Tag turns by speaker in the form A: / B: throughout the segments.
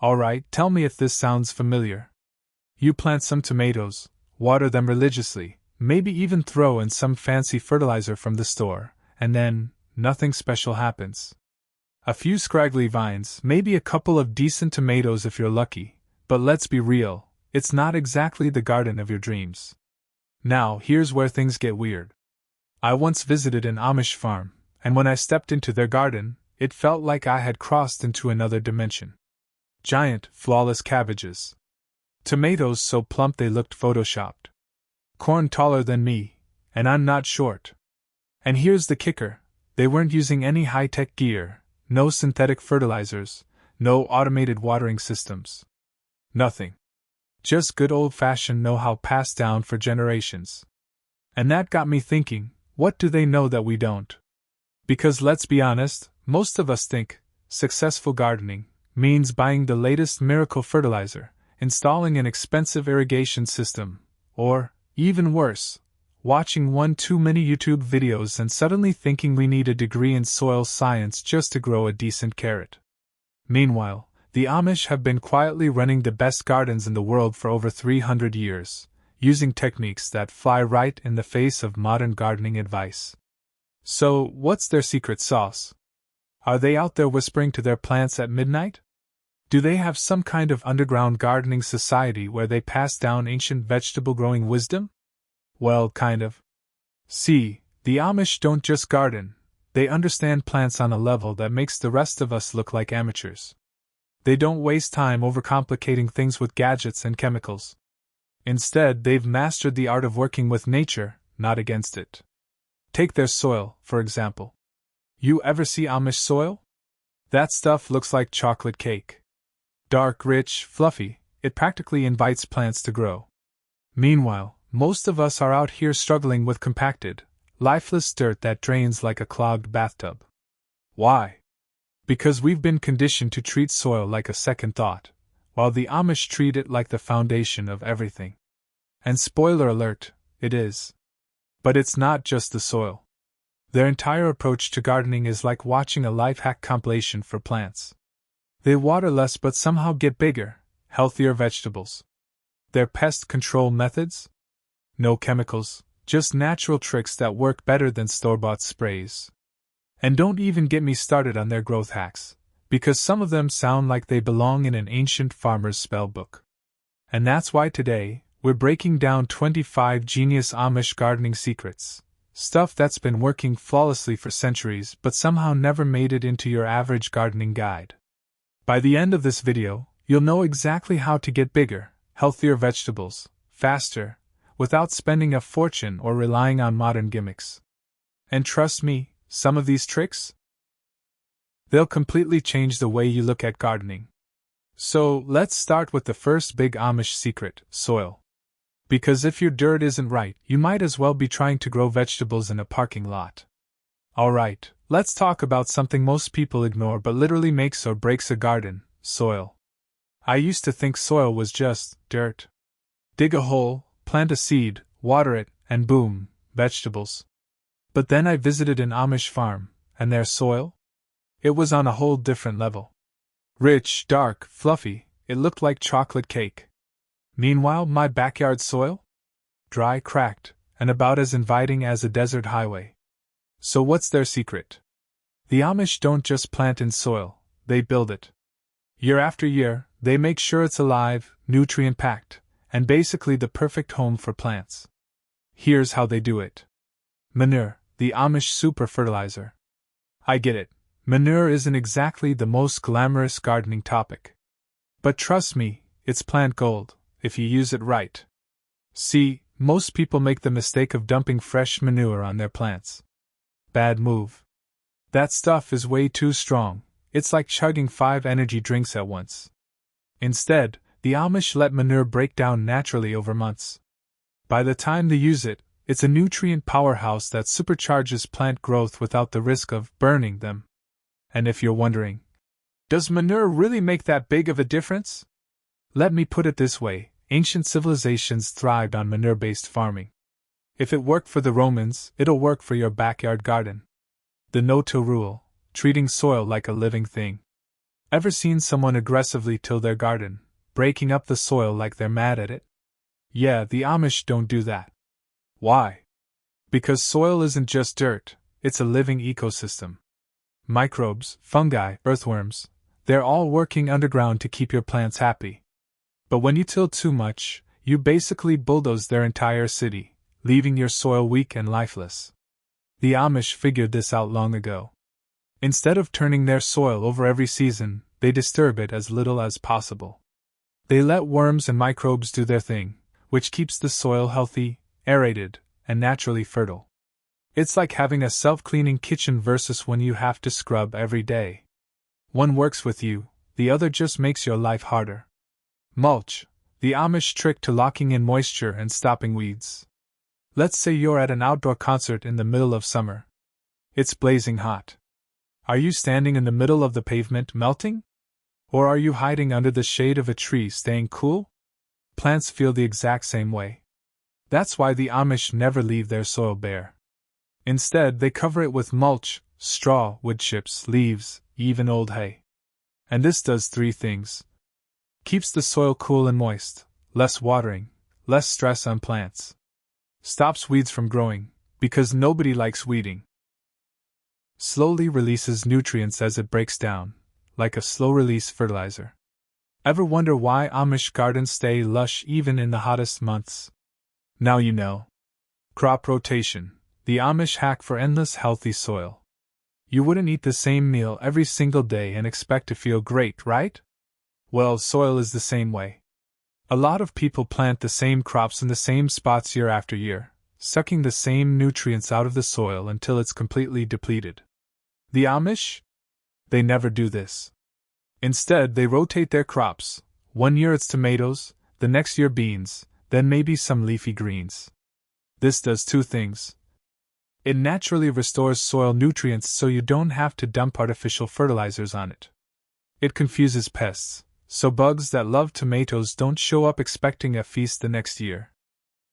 A: Alright, tell me if this sounds familiar. You plant some tomatoes, water them religiously, maybe even throw in some fancy fertilizer from the store, and then, nothing special happens. A few scraggly vines, maybe a couple of decent tomatoes if you're lucky, but let's be real, it's not exactly the garden of your dreams. Now, here's where things get weird. I once visited an Amish farm, and when I stepped into their garden, it felt like I had crossed into another dimension. Giant, flawless cabbages. Tomatoes so plump they looked photoshopped. Corn taller than me, and I'm not short. And here's the kicker, they weren't using any high-tech gear, no synthetic fertilizers, no automated watering systems. Nothing. Just good old-fashioned know-how passed down for generations. And that got me thinking, what do they know that we don't? Because let's be honest, most of us think successful gardening means buying the latest miracle fertilizer, installing an expensive irrigation system, or, even worse, watching one too many YouTube videos and suddenly thinking we need a degree in soil science just to grow a decent carrot. Meanwhile, the Amish have been quietly running the best gardens in the world for over 300 years, using techniques that fly right in the face of modern gardening advice. So, what's their secret sauce? Are they out there whispering to their plants at midnight? Do they have some kind of underground gardening society where they pass down ancient vegetable-growing wisdom? Well, kind of. See, the Amish don't just garden, they understand plants on a level that makes the rest of us look like amateurs. They don't waste time overcomplicating things with gadgets and chemicals. Instead, they've mastered the art of working with nature, not against it. Take their soil, for example. You ever see Amish soil? That stuff looks like chocolate cake. Dark, rich, fluffy, it practically invites plants to grow. Meanwhile, most of us are out here struggling with compacted, lifeless dirt that drains like a clogged bathtub. Why? Because we've been conditioned to treat soil like a second thought, while the Amish treat it like the foundation of everything. And spoiler alert, it is. But it's not just the soil. Their entire approach to gardening is like watching a life hack compilation for plants. They water less but somehow get bigger, healthier vegetables. Their pest control methods? No chemicals, just natural tricks that work better than store-bought sprays. And don't even get me started on their growth hacks, because some of them sound like they belong in an ancient farmer's spell book. And that's why today, we're breaking down 25 genius Amish gardening secrets, stuff that's been working flawlessly for centuries but somehow never made it into your average gardening guide. By the end of this video, you'll know exactly how to get bigger, healthier vegetables, faster, without spending a fortune or relying on modern gimmicks. And trust me, some of these tricks? They'll completely change the way you look at gardening. So, let's start with the first big Amish secret, soil. Because if your dirt isn't right, you might as well be trying to grow vegetables in a parking lot. Alright, let's talk about something most people ignore but literally makes or breaks a garden, soil. I used to think soil was just dirt. Dig a hole, plant a seed, water it, and boom, vegetables. But then I visited an Amish farm, and their soil? It was on a whole different level. Rich, dark, fluffy, it looked like chocolate cake. Meanwhile, my backyard soil? Dry, cracked, and about as inviting as a desert highway. So what's their secret? The Amish don't just plant in soil, they build it. Year after year, they make sure it's alive, nutrient-packed, and basically the perfect home for plants. Here's how they do it. Manure, the Amish super fertilizer. I get it, manure isn't exactly the most glamorous gardening topic. But trust me, it's plant gold, if you use it right. See, most people make the mistake of dumping fresh manure on their plants. Bad move. That stuff is way too strong, it's like chugging 5 energy drinks at once. Instead, the Amish let manure break down naturally over months. By the time they use it, it's a nutrient powerhouse that supercharges plant growth without the risk of burning them. And if you're wondering, does manure really make that big of a difference? Let me put it this way, ancient civilizations thrived on manure-based farming. If it worked for the Romans, it'll work for your backyard garden. The no-till rule, treating soil like a living thing. Ever seen someone aggressively till their garden, breaking up the soil like they're mad at it? Yeah, the Amish don't do that. Why? Because soil isn't just dirt, it's a living ecosystem. Microbes, fungi, earthworms, they're all working underground to keep your plants happy. But when you till too much, you basically bulldoze their entire city, leaving your soil weak and lifeless. The Amish figured this out long ago. Instead of turning their soil over every season, they disturb it as little as possible. They let worms and microbes do their thing, which keeps the soil healthy, aerated, and naturally fertile. It's like having a self-cleaning kitchen versus when you have to scrub every day. One works with you, the other just makes your life harder. Mulch, the Amish trick to locking in moisture and stopping weeds. Let's say you're at an outdoor concert in the middle of summer. It's blazing hot. Are you standing in the middle of the pavement melting? Or are you hiding under the shade of a tree staying cool? Plants feel the exact same way. That's why the Amish never leave their soil bare. Instead, they cover it with mulch, straw, wood chips, leaves, even old hay. And this does three things. Keeps the soil cool and moist, less watering, less stress on plants. Stops weeds from growing, because nobody likes weeding. Slowly releases nutrients as it breaks down, like a slow-release fertilizer. Ever wonder why Amish gardens stay lush even in the hottest months? Now you know. Crop rotation, the Amish hack for endless healthy soil. You wouldn't eat the same meal every single day and expect to feel great, right? Well, soil is the same way. A lot of people plant the same crops in the same spots year after year, sucking the same nutrients out of the soil until it's completely depleted. The Amish? They never do this. Instead, they rotate their crops. One year it's tomatoes, the next year beans, then maybe some leafy greens. This does two things. It naturally restores soil nutrients so you don't have to dump artificial fertilizers on it. It confuses pests, so bugs that love tomatoes don't show up expecting a feast the next year.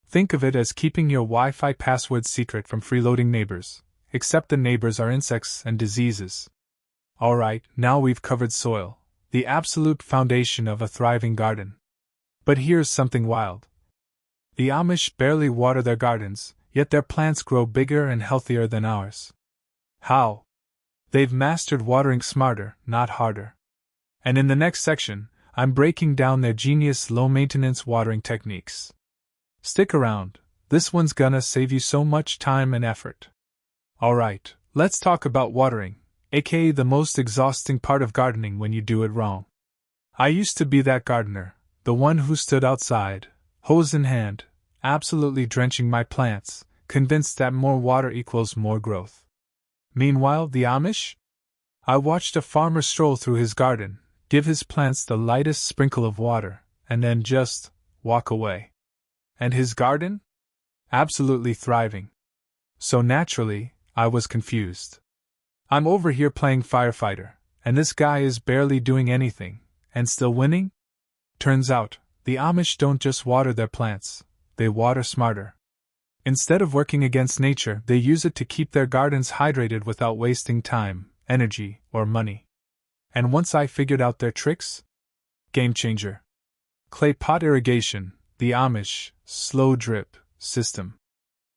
A: Think of it as keeping your Wi-Fi password secret from freeloading neighbors, except the neighbors are insects and diseases. Alright, now we've covered soil, the absolute foundation of a thriving garden. But here's something wild. The Amish barely water their gardens, yet their plants grow bigger and healthier than ours. How? They've mastered watering smarter, not harder. And in the next section, I'm breaking down their genius low-maintenance watering techniques. Stick around, this one's gonna save you so much time and effort. Alright, let's talk about watering, aka the most exhausting part of gardening when you do it wrong. I used to be that gardener, the one who stood outside, hose in hand, absolutely drenching my plants, convinced that more water equals more growth. Meanwhile, the Amish? I watched a farmer stroll through his garden, give his plants the lightest sprinkle of water, and then just walk away. And his garden? Absolutely thriving. So naturally, I was confused. I'm over here playing firefighter, and this guy is barely doing anything, and still winning? Turns out, the Amish don't just water their plants, they water smarter. Instead of working against nature, they use it to keep their gardens hydrated without wasting time, energy, or money. And once I figured out their tricks? Game changer. Clay pot irrigation, the Amish slow drip system.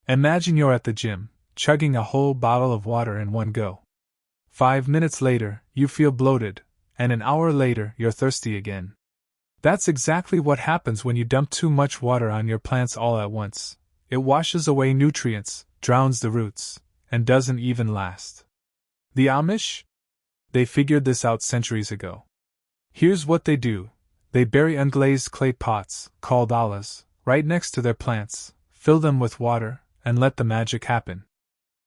A: Imagine you're at the gym, chugging a whole bottle of water in one go. 5 minutes later, you feel bloated, and an hour later, you're thirsty again. That's exactly what happens when you dump too much water on your plants all at once. It washes away nutrients, drowns the roots, and doesn't even last. The Amish? They figured this out centuries ago. Here's what they do. They bury unglazed clay pots, called alas, right next to their plants, fill them with water, and let the magic happen.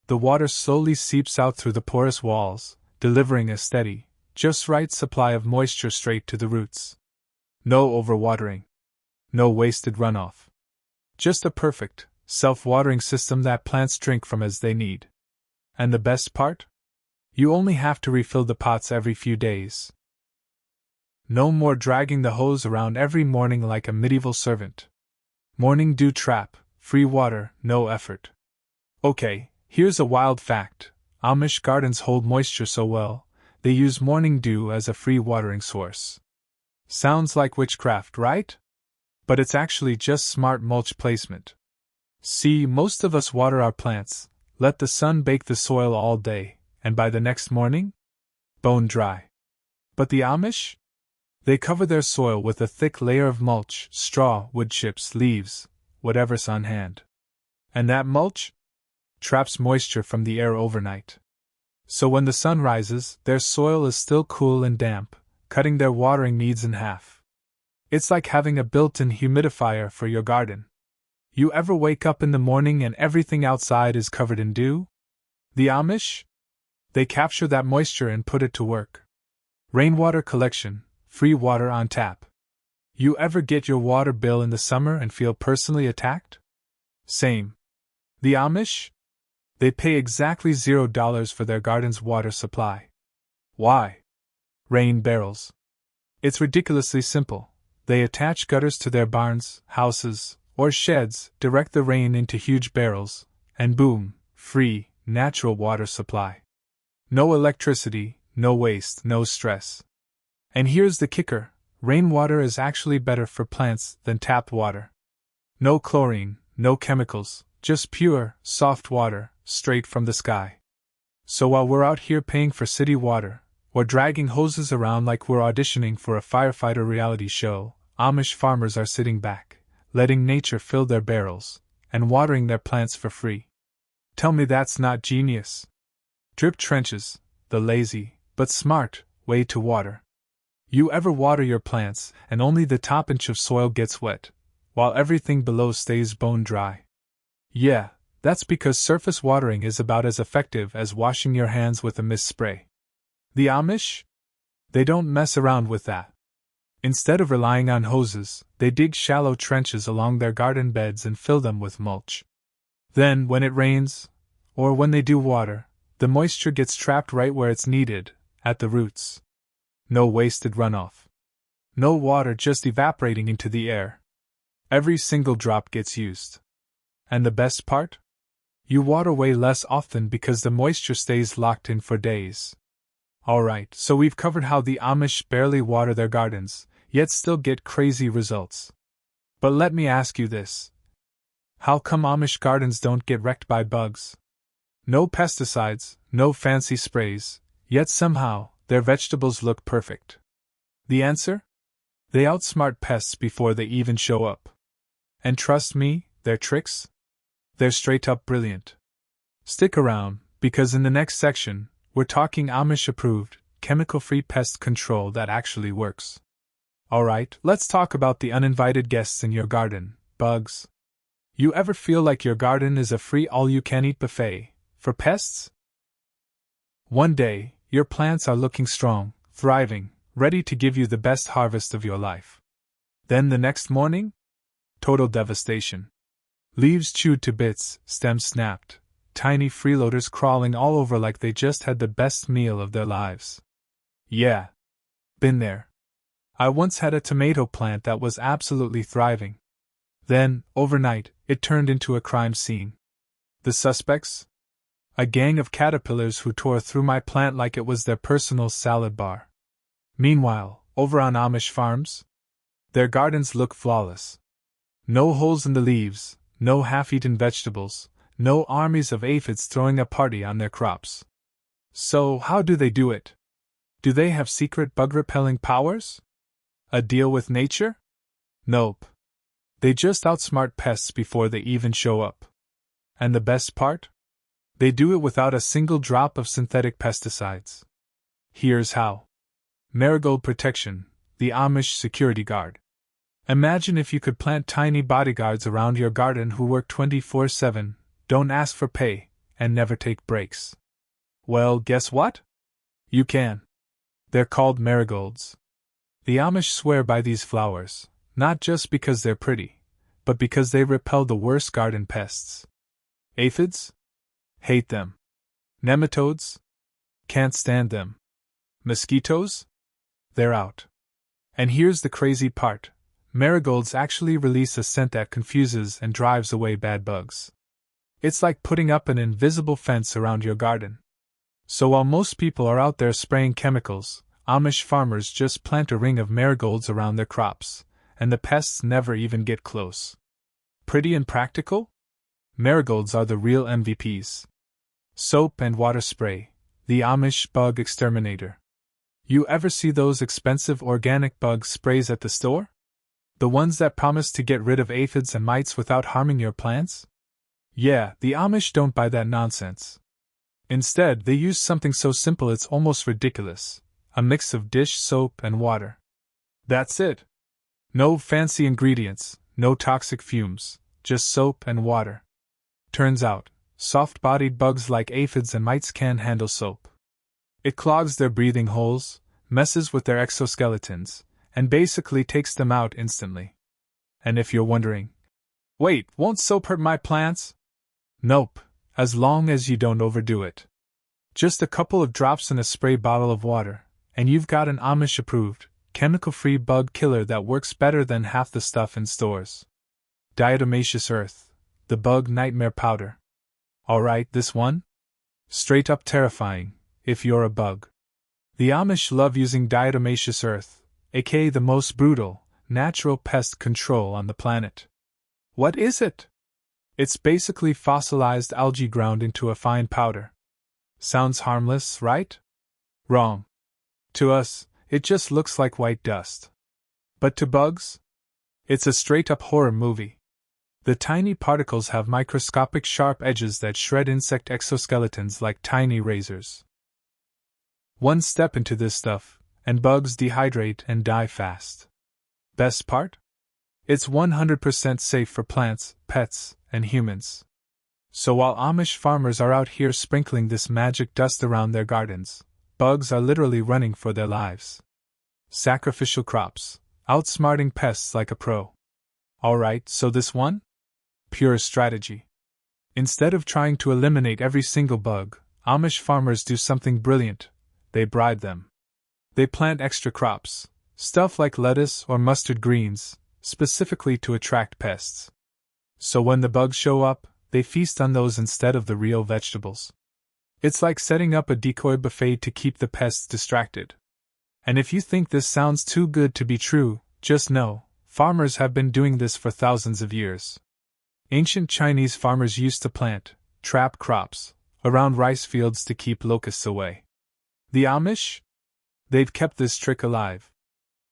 A: The water slowly seeps out through the porous walls, delivering a steady, just right supply of moisture straight to the roots. No overwatering. No wasted runoff. Just a perfect, self-watering system that plants drink from as they need. And the best part? You only have to refill the pots every few days. No more dragging the hose around every morning like a medieval servant. Morning dew trap, free water, no effort. Okay, here's a wild fact. Amish gardens hold moisture so well, They use morning dew as a free watering source. Sounds like witchcraft, right? But it's actually just smart mulch placement. See, most of us water our plants, let the sun bake the soil all day, and by the next morning? Bone dry. But the Amish? They cover their soil with a thick layer of mulch, straw, wood chips, leaves, whatever's on hand. And that mulch traps moisture from the air overnight. So when the sun rises, their soil is still cool and damp, cutting their watering needs in half. It's like having a built-in humidifier for your garden. You ever wake up in the morning and everything outside is covered in dew? The Amish? They capture that moisture and put it to work. Rainwater collection, free water on tap. You ever get your water bill in the summer and feel personally attacked? Same. The Amish? They pay exactly $0 for their garden's water supply. Why? Rain barrels. It's ridiculously simple. They attach gutters to their barns, houses, or sheds, direct the rain into huge barrels, and boom, free, natural water supply. No electricity, no waste, no stress. And here's the kicker, rainwater is actually better for plants than tap water. No chlorine, no chemicals, just pure, soft water, straight from the sky. So while we're out here paying for city water, or dragging hoses around like we're auditioning for a firefighter reality show, Amish farmers are sitting back, letting nature fill their barrels, and watering their plants for free. Tell me that's not genius. Drip trenches, the lazy, but smart, way to water. You ever water your plants and only the top inch of soil gets wet, while everything below stays bone dry? Yeah, that's because surface watering is about as effective as washing your hands with a mist spray. The Amish? They don't mess around with that. Instead of relying on hoses, they dig shallow trenches along their garden beds and fill them with mulch. Then, when it rains, or when they do water, the moisture gets trapped right where it's needed, at the roots. No wasted runoff. No water just evaporating into the air. Every single drop gets used. And the best part? You water way less often because the moisture stays locked in for days. Alright, so we've covered how the Amish barely water their gardens, yet still get crazy results. But let me ask you this. How come Amish gardens don't get wrecked by bugs? No pesticides, no fancy sprays, yet somehow, their vegetables look perfect. The answer? They outsmart pests before they even show up. And trust me, their tricks? They're straight up brilliant. Stick around, because in the next section, we're talking Amish-approved, chemical-free pest control that actually works. Alright, let's talk about the uninvited guests in your garden, bugs. You ever feel like your garden is a free all-you-can-eat buffet for pests? One day, your plants are looking strong, thriving, ready to give you the best harvest of your life. Then the next morning? Total devastation. Leaves chewed to bits, stems snapped, tiny freeloaders crawling all over like they just had the best meal of their lives. Yeah. Been there. I once had a tomato plant that was absolutely thriving. Then, overnight, it turned into a crime scene. The suspects? A gang of caterpillars who tore through my plant like it was their personal salad bar. Meanwhile, over on Amish farms, their gardens look flawless. No holes in the leaves, no half-eaten vegetables, no armies of aphids throwing a party on their crops. So, how do they do it? Do they have secret bug-repelling powers? A deal with nature? Nope. They just outsmart pests before they even show up. And the best part? They do it without a single drop of synthetic pesticides. Here's how. Marigold protection, the Amish security guard. Imagine if you could plant tiny bodyguards around your garden who work 24/7, don't ask for pay, and never take breaks. Well, guess what? You can. They're called marigolds. The Amish swear by these flowers, not just because they're pretty, but because they repel the worst garden pests. Aphids? Hate them. Nematodes? Can't stand them. Mosquitoes? They're out. And here's the crazy part. Marigolds actually release a scent that confuses and drives away bad bugs. It's like putting up an invisible fence around your garden. So while most people are out there spraying chemicals, Amish farmers just plant a ring of marigolds around their crops, and the pests never even get close. Pretty and practical? Marigolds are the real MVPs. Soap and water spray, the Amish bug exterminator. You ever see those expensive organic bug sprays at the store? The ones that promise to get rid of aphids and mites without harming your plants? Yeah, the Amish don't buy that nonsense. Instead, they use something so simple it's almost ridiculous: a mix of dish soap and water. That's it. No fancy ingredients, no toxic fumes, just soap and water. Turns out, soft-bodied bugs like aphids and mites can't handle soap. It clogs their breathing holes, messes with their exoskeletons, and basically takes them out instantly. And if you're wondering, wait, won't soap hurt my plants? Nope, as long as you don't overdo it. Just a couple of drops in a spray bottle of water, and you've got an Amish-approved, chemical-free bug killer that works better than half the stuff in stores. Diatomaceous earth, the bug nightmare powder. Alright, this one? Straight up terrifying, if you're a bug. The Amish love using diatomaceous earth, aka the most brutal, natural pest control on the planet. What is it? It's basically fossilized algae ground into a fine powder. Sounds harmless, right? Wrong. To us, it just looks like white dust. But to bugs? It's a straight-up horror movie. The tiny particles have microscopic sharp edges that shred insect exoskeletons like tiny razors. One step into this stuff, and bugs dehydrate and die fast. Best part? It's 100% safe for plants, pets, and humans. So while Amish farmers are out here sprinkling this magic dust around their gardens, bugs are literally running for their lives. Sacrificial crops, outsmarting pests like a pro. Alright, so this one? Pure strategy. Instead of trying to eliminate every single bug, Amish farmers do something brilliant. They bribe them. They plant extra crops, stuff like lettuce or mustard greens, specifically to attract pests. So when the bugs show up, they feast on those instead of the real vegetables. It's like setting up a decoy buffet to keep the pests distracted. And if you think this sounds too good to be true, just know, farmers have been doing this for thousands of years. Ancient Chinese farmers used to plant, trap crops, around rice fields to keep locusts away. The Amish? They've kept this trick alive.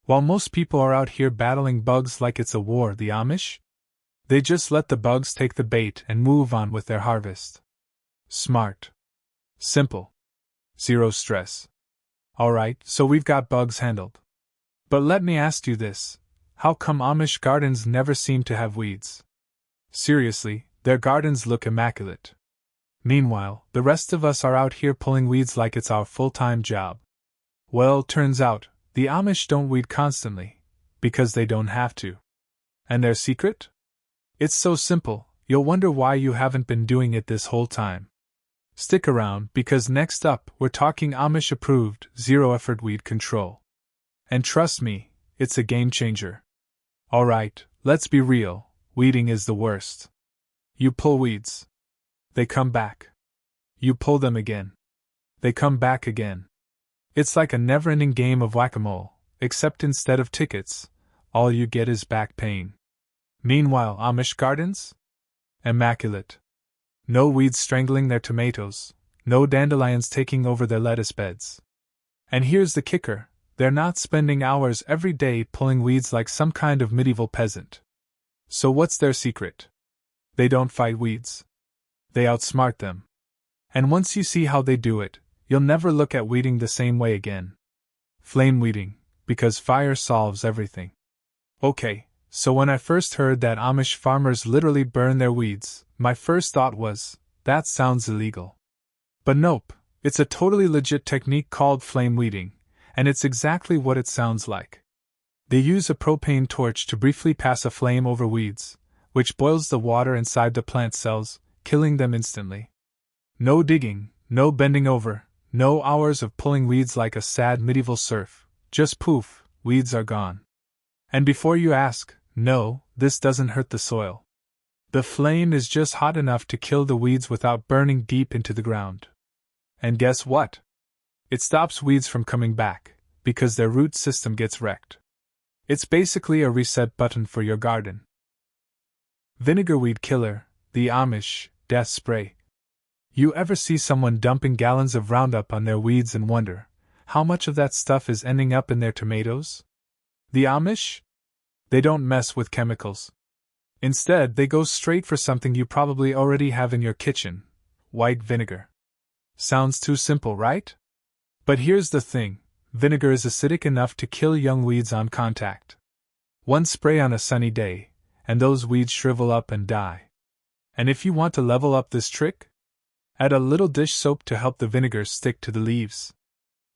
A: While most people are out here battling bugs like it's a war, the Amish? They just let the bugs take the bait and move on with their harvest. Smart. Simple. Zero stress. Alright, so we've got bugs handled. But let me ask you this: how come Amish gardens never seem to have weeds? Seriously, their gardens look immaculate. Meanwhile, the rest of us are out here pulling weeds like it's our full-time job. Well, turns out, the Amish don't weed constantly, because they don't have to. And their secret? It's so simple, you'll wonder why you haven't been doing it this whole time. Stick around, because next up, we're talking Amish-approved, zero-effort weed control. And trust me, it's a game-changer. Alright, let's be real, weeding is the worst. You pull weeds. They come back. You pull them again. They come back again. It's like a never-ending game of whack-a-mole, except instead of tickets, all you get is back pain. Meanwhile, Amish gardens? Immaculate. No weeds strangling their tomatoes, no dandelions taking over their lettuce beds. And here's the kicker: they're not spending hours every day pulling weeds like some kind of medieval peasant. So what's their secret? They don't fight weeds. They outsmart them. And once you see how they do it, you'll never look at weeding the same way again. Flame weeding, because fire solves everything. Okay, so when I first heard that Amish farmers literally burn their weeds, my first thought was, that sounds illegal. But nope, it's a totally legit technique called flame weeding, and it's exactly what it sounds like. They use a propane torch to briefly pass a flame over weeds, which boils the water inside the plant cells, killing them instantly. No digging, no bending over, no hours of pulling weeds like a sad medieval serf, just poof, weeds are gone. And before you ask, no, this doesn't hurt the soil. The flame is just hot enough to kill the weeds without burning deep into the ground. And guess what? It stops weeds from coming back, because their root system gets wrecked. It's basically a reset button for your garden. Vinegar weed killer, the Amish death spray. You ever see someone dumping gallons of Roundup on their weeds and wonder how much of that stuff is ending up in their tomatoes? The Amish? They don't mess with chemicals. Instead, they go straight for something you probably already have in your kitchen: white vinegar. Sounds too simple, right? But here's the thing: vinegar is acidic enough to kill young weeds on contact. One spray on a sunny day, and those weeds shrivel up and die. And if you want to level up this trick, add a little dish soap to help the vinegar stick to the leaves.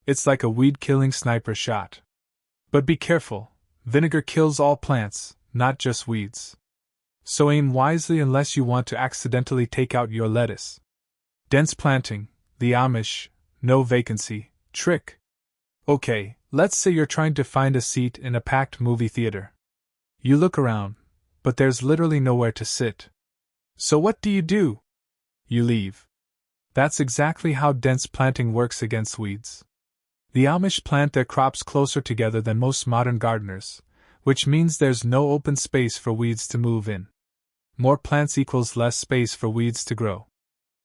A: It's like a weed-killing sniper shot. But be careful, vinegar kills all plants, not just weeds. So aim wisely unless you want to accidentally take out your lettuce. Dense planting, the Amish, no vacancy, trick. Okay, let's say you're trying to find a seat in a packed movie theater. You look around, but there's literally nowhere to sit. So what do? You leave. That's exactly how dense planting works against weeds. The Amish plant their crops closer together than most modern gardeners, which means there's no open space for weeds to move in. More plants equals less space for weeds to grow.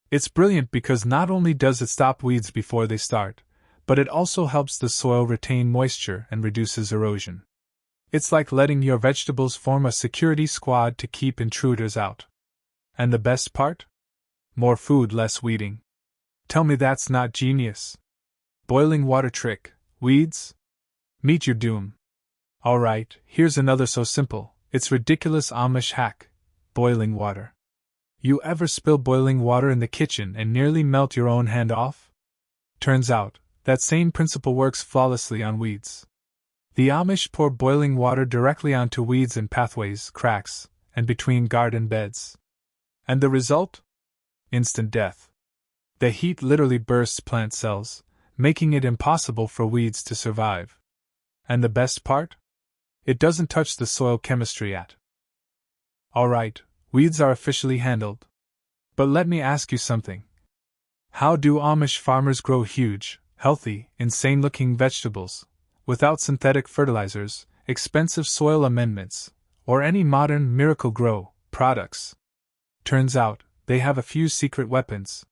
A: It's brilliant because not only does it stop weeds before they start, but it also helps the soil retain moisture and reduces erosion. It's like letting your vegetables form a security squad to keep intruders out. And the best part? More food, less weeding. Tell me that's not genius. Boiling water trick, weeds? Meet your doom. Alright, here's another so simple, it's ridiculous Amish hack: boiling water. You ever spill boiling water in the kitchen and nearly melt your own hand off? Turns out, that same principle works flawlessly on weeds. The Amish pour boiling water directly onto weeds in pathways, cracks, and between garden beds. And the result? Instant death. The heat literally bursts plant cells, making it impossible for weeds to survive. And the best part? It doesn't touch the soil chemistry at. Alright, weeds are officially handled. But let me ask you something. How do Amish farmers grow huge, healthy, insane-looking vegetables, without synthetic fertilizers, expensive soil amendments, or any modern Miracle-Gro products? Turns out, they have a few secret weapons.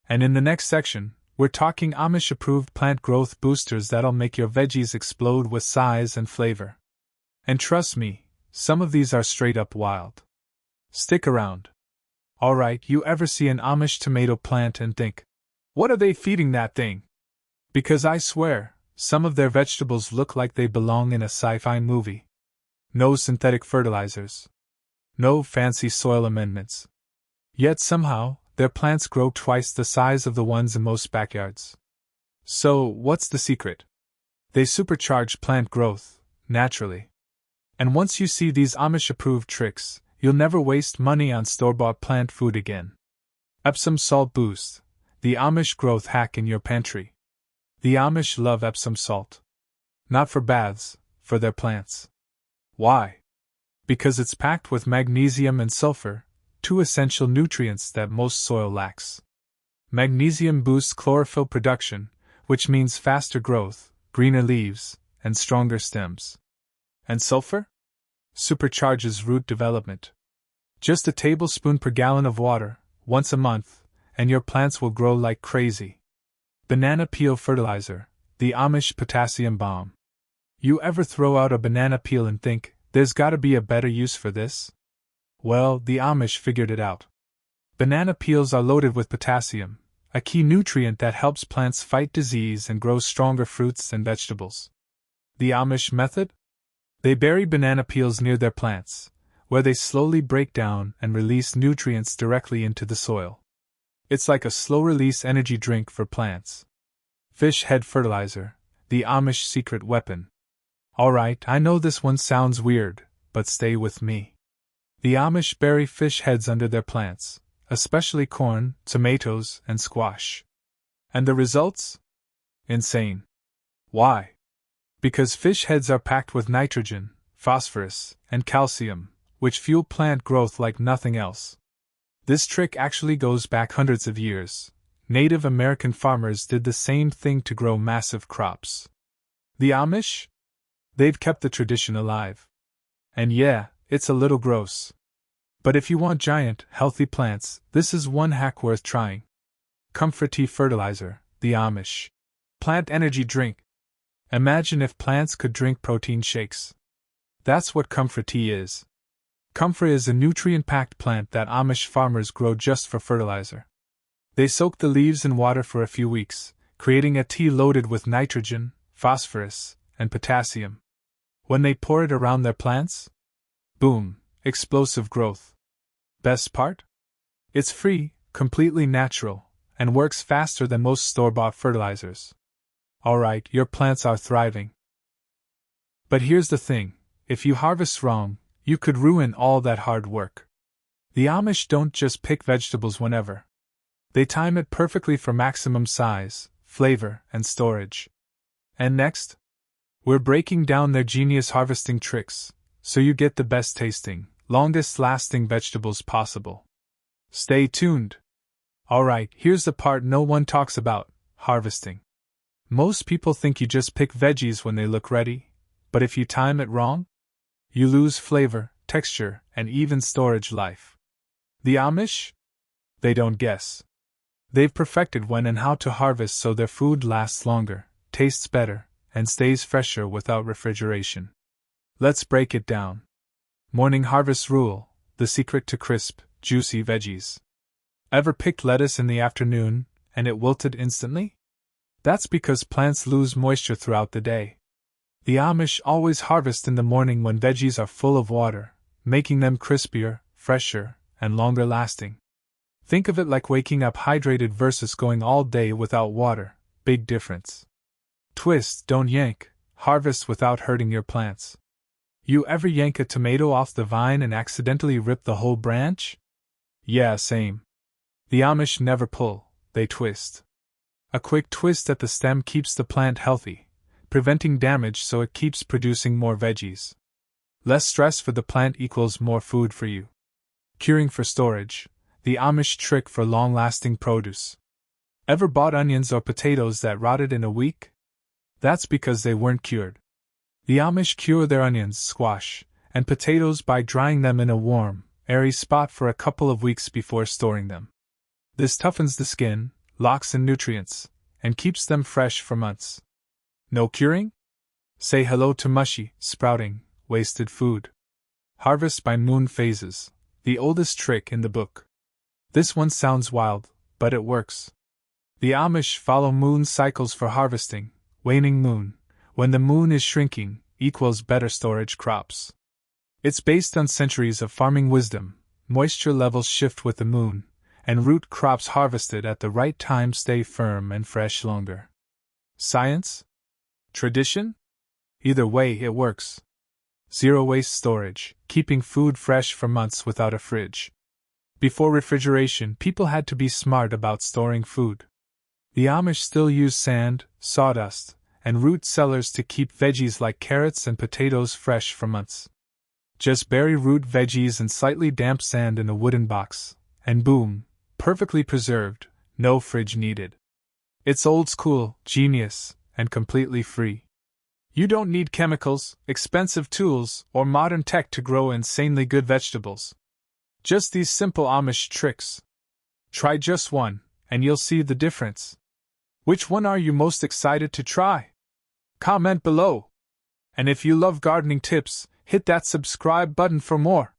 A: And in the next section, we're talking Amish-approved plant growth boosters that'll make your veggies explode with size and flavor. And trust me, some of these are straight up wild. Stick around. Alright, you ever see an Amish tomato plant and think, what are they feeding that thing? Because I swear, some of their vegetables look like they belong in a sci-fi movie. No synthetic fertilizers. No fancy soil amendments. Yet somehow, their plants grow twice the size of the ones in most backyards. So, what's the secret? They supercharge plant growth, naturally. And once you see these Amish-approved tricks, you'll never waste money on store-bought plant food again. Epsom salt boost, the Amish growth hack in your pantry. The Amish love Epsom salt. Not for baths, for their plants. Why? Because it's packed with magnesium and sulfur, two essential nutrients that most soil lacks. Magnesium boosts chlorophyll production, which means faster growth, greener leaves, and stronger stems. And sulfur? Supercharges root development. Just a tablespoon per gallon of water, once a month, and your plants will grow like crazy. Banana peel fertilizer, the Amish potassium bomb. You ever throw out a banana peel and think, there's gotta be a better use for this? Well, the Amish figured it out. Banana peels are loaded with potassium, a key nutrient that helps plants fight disease and grow stronger fruits and vegetables. The Amish method? They bury banana peels near their plants, where they slowly break down and release nutrients directly into the soil. It's like a slow-release energy drink for plants. Fish head fertilizer, the Amish secret weapon. Alright, I know this one sounds weird, but stay with me. The Amish bury fish heads under their plants, especially corn, tomatoes, and squash. And the results? Insane. Why? Because fish heads are packed with nitrogen, phosphorus, and calcium, which fuel plant growth like nothing else. This trick actually goes back hundreds of years, Native American farmers did the same thing to grow massive crops. The Amish? They've kept the tradition alive. And yeah, it's a little gross. But if you want giant, healthy plants, this is one hack worth trying. Comfort Tea Fertilizer, the Amish. Plant energy drink. Imagine if plants could drink protein shakes. That's what Comfort Tea is. Comfrey is a nutrient-packed plant that Amish farmers grow just for fertilizer. They soak the leaves in water for a few weeks, creating a tea loaded with nitrogen, phosphorus, and potassium. When they pour it around their plants, boom, explosive growth. Best part? It's free, completely natural, and works faster than most store-bought fertilizers. Alright, your plants are thriving. But here's the thing, if you harvest wrong, you could ruin all that hard work. The Amish don't just pick vegetables whenever. They time it perfectly for maximum size, flavor, and storage. And next, we're breaking down their genius harvesting tricks, so you get the best tasting, longest lasting vegetables possible. Stay tuned. Alright, here's the part no one talks about, harvesting. Most people think you just pick veggies when they look ready, but if you time it wrong, you lose flavor, texture, and even storage life. The Amish? They don't guess. They've perfected when and how to harvest so their food lasts longer, tastes better, and stays fresher without refrigeration. Let's break it down. Morning harvest rule, the secret to crisp, juicy veggies. Ever picked lettuce in the afternoon, and it wilted instantly? That's because plants lose moisture throughout the day. The Amish always harvest in the morning when veggies are full of water, making them crispier, fresher, and longer lasting. Think of it like waking up hydrated versus going all day without water, big difference. Twist, don't yank, harvest without hurting your plants. You ever yank a tomato off the vine and accidentally rip the whole branch? Yeah, same. The Amish never pull, they twist. A quick twist at the stem keeps the plant healthy, preventing damage so it keeps producing more veggies. Less stress for the plant equals more food for you. Curing for storage, the Amish trick for long-lasting produce. Ever bought onions or potatoes that rotted in a week? That's because they weren't cured. The Amish cure their onions, squash, and potatoes by drying them in a warm, airy spot for a couple of weeks before storing them. This toughens the skin, locks in nutrients, and keeps them fresh for months. No curing? Say hello to mushy, sprouting, wasted food. Harvest by moon phases, the oldest trick in the book. This one sounds wild, but it works. The Amish follow moon cycles for harvesting. Waning moon, when the moon is shrinking, equals better storage crops. It's based on centuries of farming wisdom. Moisture levels shift with the moon, and root crops harvested at the right time stay firm and fresh longer. Science? Tradition? Either way, it works. Zero waste storage, keeping food fresh for months without a fridge. Before refrigeration, people had to be smart about storing food. The Amish still use sand, sawdust, and root cellars to keep veggies like carrots and potatoes fresh for months. Just bury root veggies in slightly damp sand in a wooden box, and boom, perfectly preserved, no fridge needed. It's old school, genius, and completely free. You don't need chemicals, expensive tools, or modern tech to grow insanely good vegetables. Just these simple Amish tricks. Try just one, and you'll see the difference. Which one are you most excited to try? Comment below. And if you love gardening tips, hit that subscribe button for more.